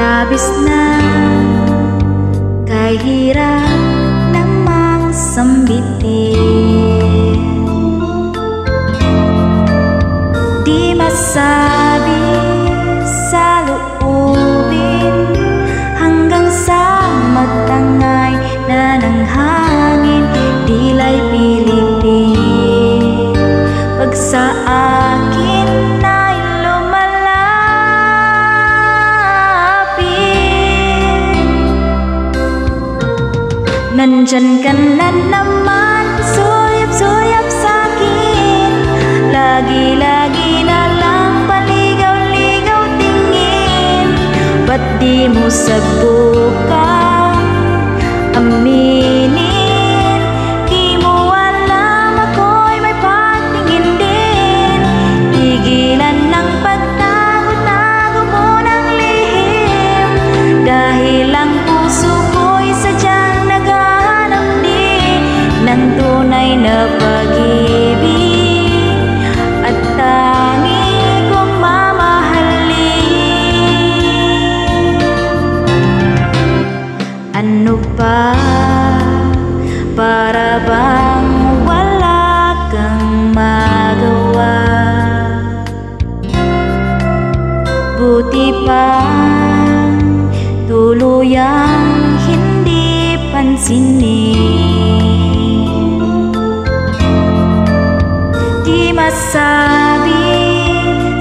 Labis na kahirap namang sambitin, di masabi sa loobin, hanggang sa magtangay na ng hangin, dila'y Pilipin. Pag sa akin ay lumalapit, nandyan ka na naman, suyap-suyap sa'kin. Lagi-lagi na lang paligaw-ligaw tingin. Ba't di mo subukang aminin? Di mo alam ako'y may patingin din. Tigilan ng pagtago-tago mo ng lihim, dahil ang puso ko'y sadyang naghahanap din ng tunay na pag-ibig at tangi kong mamahalin. Ano ba, para bang wala kang magawa? Buti pa tuluyang hindi pansinin. Di masabi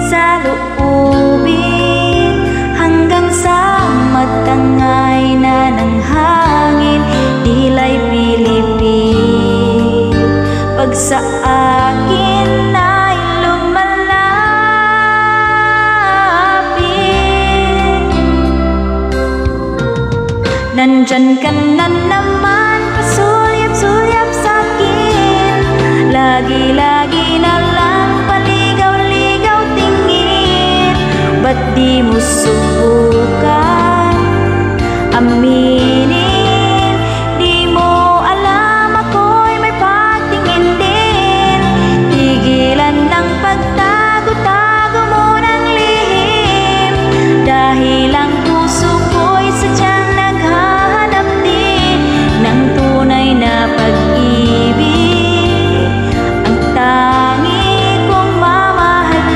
sa loobin, hanggang sa magtangay na ng hangin, dila'y Pilipin. Pag sa akin ay lumalapit, nandyan ka na naman, pasuyap-suyap sa'kin. Lagi-lagi na lang paligaw-ligaw tingin. Ba't di mo subukan aminin? Di mo alam ako'y may patingin din. Tigilan ng pagtago-tago mo ng lihim, dahil ang puso ko'y sadyang naghahanap din ng tunay na pag-ibig, ang tangi kong mamahalin.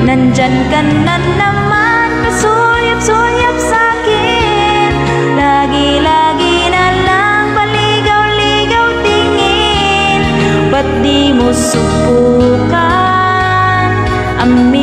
Nandyan ka na naman, pasuyap-suyap sa'kin. Lagi-lagi na lang paligaw-ligaw tingin. Ba't di mo subukan aminin?